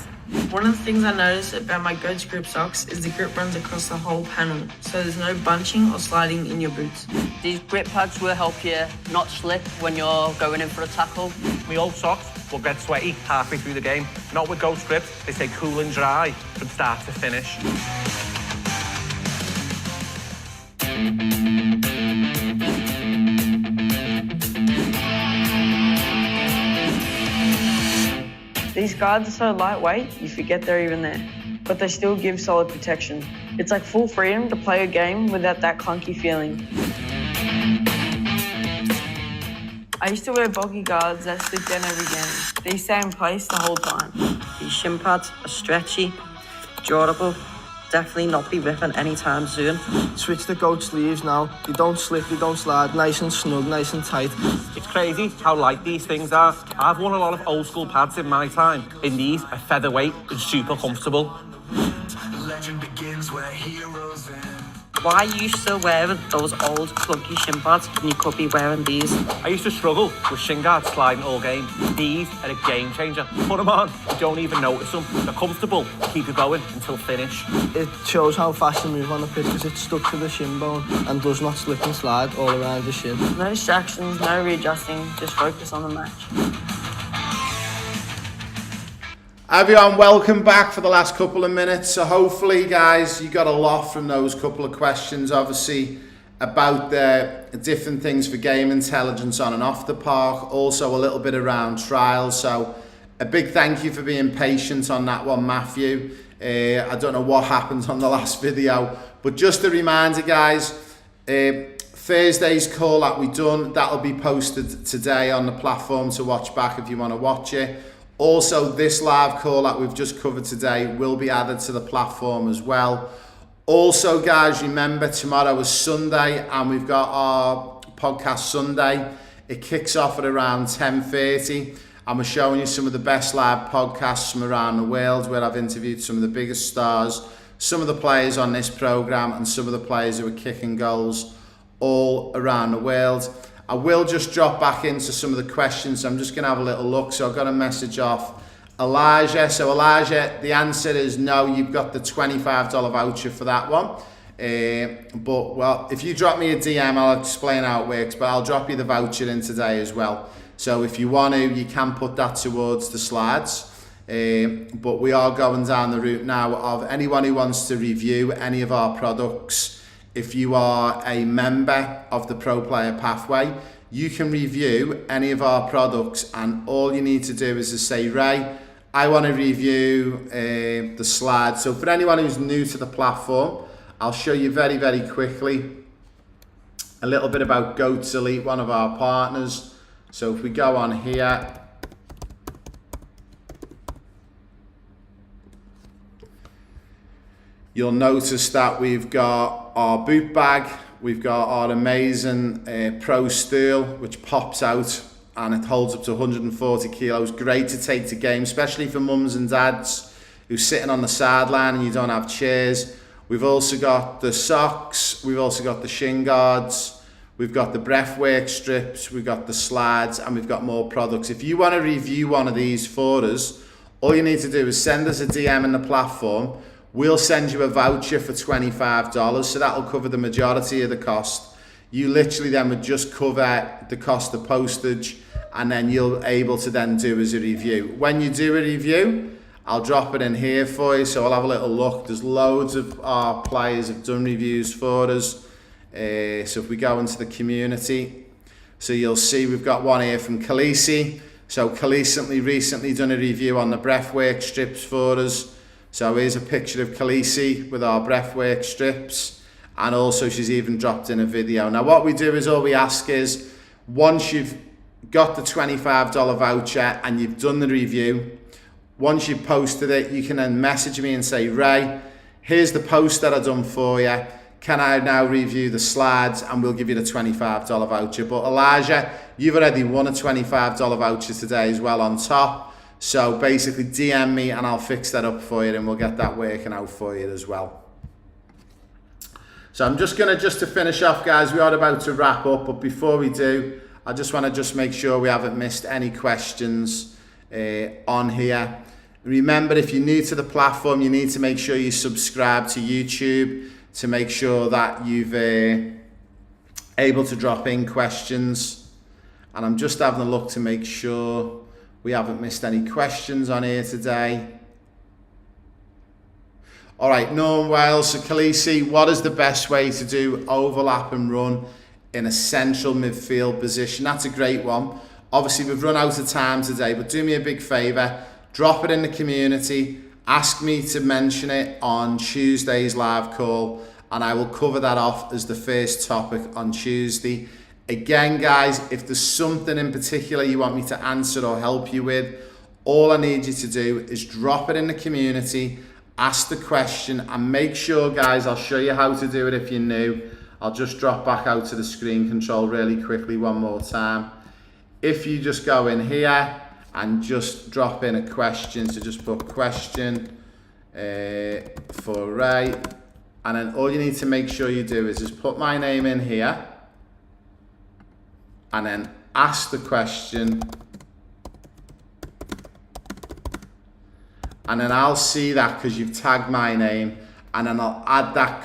One of the things I noticed about my Goats grip socks is the grip runs across the whole panel, so there's no bunching or sliding in your boots. These grip pads will help you not slip when you're going in for a tackle. My old socks will get sweaty halfway through the game. Not with Goat grips. They stay cool and dry from start to finish. These guards are so lightweight, you forget they're even there, but they still give solid protection. It's like full freedom to play a game without that clunky feeling. I used to wear bulky guards that slip down every game. They stay in place the whole time. These shin pads are stretchy, durable, definitely not be ripping anytime soon. Switch the Goat sleeves now. They don't slip, they don't slide. Nice and snug, nice and tight. It's crazy how light these things are. I've worn a lot of old school pads in my time. In these, are featherweight and super comfortable. Legend begins where heroes end. Why are you still wearing those old clunky shin pads when you could be wearing these? I used to struggle with shin guards sliding all game. These are a game changer. Put them on, you don't even notice them. They're comfortable, keep you going until finish. It shows how fast you move on the pitch because it's stuck to the shin bone and does not slip and slide all around the shin. No distractions, no readjusting, just focus on the match. Everyone, welcome back for the last couple of minutes. So hopefully, guys, you got a lot from those couple of questions, obviously, about the different things for game intelligence on and off the park, also a little bit around trials. So a big thank you for being patient on that one, Matthew. I don't know what happened on the last video, but just a reminder, guys, Thursday's call that we done, that'll be posted today on the platform to watch back if you want to watch it. Also, this live call that we've just covered today will be added to the platform as well. Also, guys, remember tomorrow is Sunday and we've got our podcast Sunday. It kicks off at around 10:30. And we're showing you some of the best live podcasts from around the world, where I've interviewed some of the biggest stars, some of the players on this programme, and some of the players who are kicking goals all around the world. I will just drop back into some of the questions. I'm just going to have a little look. So I've got a message off Elijah. So Elijah, the answer is no. You've got the $25 voucher for that one. But well, if you drop me a DM, I'll explain how it works. But I'll drop you the voucher in today as well. So if you want to, you can put that towards the slides. But we are going down the route now of anyone who wants to review any of our products. If you are a member of the Pro Player Pathway, you can review any of our products, and all you need to do is to say, Ray, I want to review the slides. So for anyone who's new to the platform, I'll show you very, very quickly a little bit about Goats Elite, one of our partners. So if we go on here, you'll notice that we've got our boot bag, we've got our amazing Pro Steel, which pops out and it holds up to 140 kilos. Great to take to game, especially for mums and dads who's sitting on the sideline and you don't have chairs. We've also got the socks, we've also got the shin guards, we've got the breathwork strips, we've got the slides, and we've got more products. If you want to review one of these for us, all you need to do is send us a DM in the platform. We'll send you a voucher for $25, so that'll cover the majority of the cost. You literally then would just cover the cost of postage, and then you're able to then do as a review. When you do a review, I'll drop it in here for you, so I'll have a little look. There's loads of our players have done reviews for us. So if we go into the community, so you'll see we've got one here from Khaleesi. So Khaleesi recently done a review on the breathwork strips for us. So here's a picture of Khaleesi with our breathwork strips, and also she's even dropped in a video. Now what we do is, all we ask is, once you've got the $25 voucher and you've done the review, once you've posted it, you can then message me and say, Ray, here's the post that I've done for you. Can I now review the slides? And we'll give you the $25 voucher. But Elijah, you've already won a $25 voucher today as well on top. So basically DM me and I'll fix that up for you, and we'll get that working out for you as well. So I'm just going to finish off, guys, we are about to wrap up. But before we do, I just want to make sure we haven't missed any questions on here. Remember, if you're new to the platform, you need to make sure you subscribe to YouTube to make sure that you've able to drop in questions. And I'm just having a look to make sure we haven't missed any questions on here today. All right, Norm Wales. So Khaleesi, what is the best way to do overlap and run in a central midfield position? That's a great one. Obviously, we've run out of time today, but do me a big favour, drop it in the community, ask me to mention it on Tuesday's live call, and I will cover that off as the first topic on Tuesday. Again, guys, if there's something in particular you want me to answer or help you with, all I need you to do is drop it in the community, ask the question, and make sure, guys, I'll show you how to do it if you're new. I'll just drop back out to the screen control really quickly one more time. If you just go in here and just drop in a question, so just put question for Ray, and then all you need to make sure you do is just put my name in here and then ask the question, and then I'll see that because you've tagged my name, and then I'll add that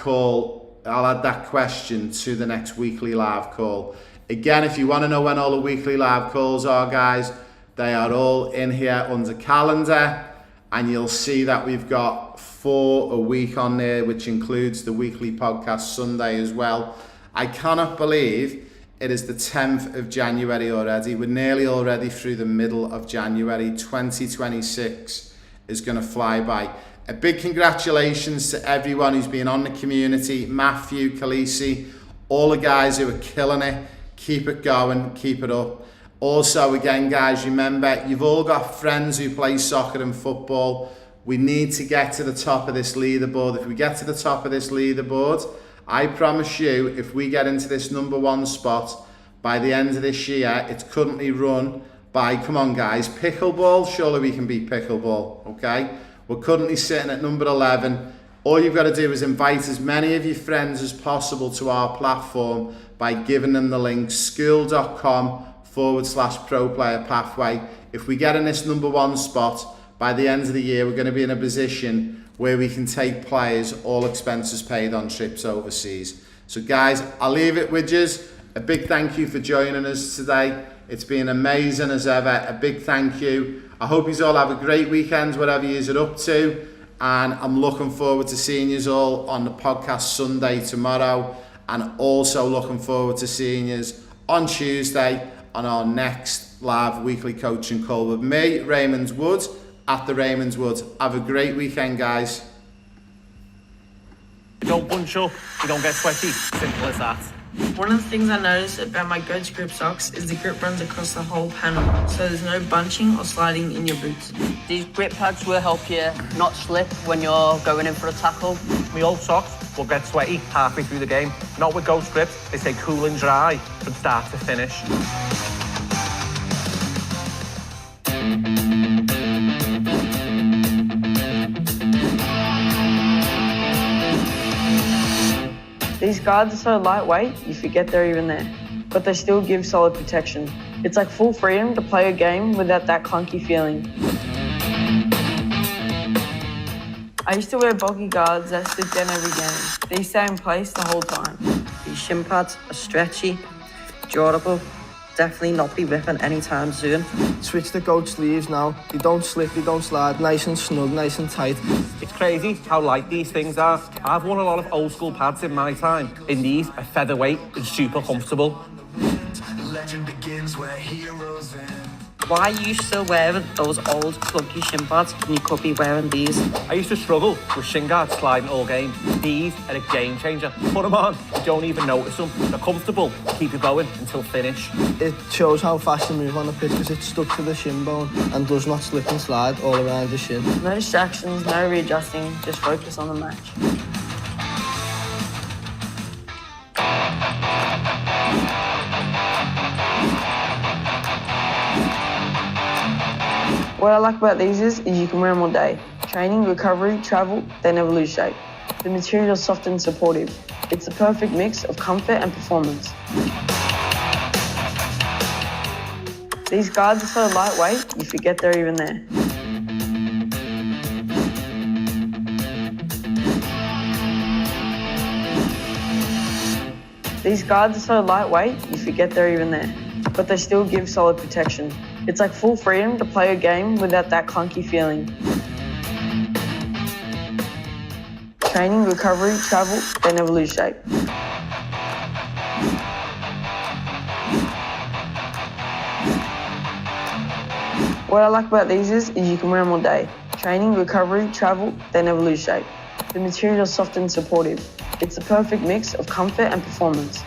question to the next weekly live call. Again, if you want to know when all the weekly live calls are, guys, they are all in here under calendar, and you'll see that we've got 4 a week on there, which includes the weekly podcast Sunday as well. I cannot believe it is the 10th of January already. We're nearly already through the middle of January. 2026 is going to fly by. A big congratulations to everyone who's been on the community, Matthew, Khaleesi, all the guys who are killing it. Keep it going, keep it up. Also, again, guys, remember, you've all got friends who play soccer and football. We need to get to the top of this leaderboard. If we get to the top of this leaderboard, I promise you, if we get into this #1 spot, by the end of this year. It's currently run by, come on guys, Pickleball. Surely we can beat Pickleball, okay? We're currently sitting at number 11. All you've got to do is invite as many of your friends as possible to our platform by giving them the link school.com/pro player pathway. If we get in this number 1 spot, by the end of the year, we're going to be in a position where we can take players, all expenses paid, on trips overseas. So guys, I'll leave it with you. A big thank you for joining us today. It's been amazing as ever. A big thank you. I hope you all have a great weekend, whatever you are up to. And I'm looking forward to seeing you all on the podcast Sunday tomorrow. And also looking forward to seeing you on Tuesday on our next live weekly coaching call with me, Raymond Wood, at the Raymond Wood. Have a great weekend, guys. You don't bunch up, you don't get sweaty. Simple as that. One of the things I noticed about my Goats grip socks is the grip runs across the whole panel, so there's no bunching or sliding in your boots. These grip pads will help you not slip when you're going in for a tackle. My old socks will get sweaty halfway through the game. Not with Ghost grips, they stay cool and dry from start to finish. These guards are so lightweight, you forget they're even there, but they still give solid protection. It's like full freedom to play a game without that clunky feeling. I used to wear bulky guards that slip down every game. These stay in place the whole time. These shin pads are stretchy, durable, definitely not be ripping anytime soon. Switch the goat sleeves now. They don't slip, they don't slide. Nice and snug, nice and tight. It's crazy how light these things are. I've worn a lot of old school pads in my time, and these are featherweight and super comfortable. Legend begins where heroes end. Why are you still wearing those old clunky shin pads when you could be wearing these? I used to struggle with shin guards sliding all game. These are a game changer. Put them on, you don't even notice them. They're comfortable, keep you going until finish. It shows how fast you move on the pitch because it's stuck to the shin bone and does not slip and slide all around the shin. No distractions, no readjusting, just focus on the match. What I like about these is you can wear them all day. Training, recovery, travel, they never lose shape. The material is soft and supportive. It's the perfect mix of comfort and performance. These guards are so lightweight, you forget they're even there. These guards are so lightweight, you forget they're even there, but they still give solid protection. It's like full freedom to play a game without that clunky feeling. Training, recovery, travel, they never lose shape. What I like about these is you can wear them all day. Training, recovery, travel, they never lose shape. The material is soft and supportive. It's the perfect mix of comfort and performance.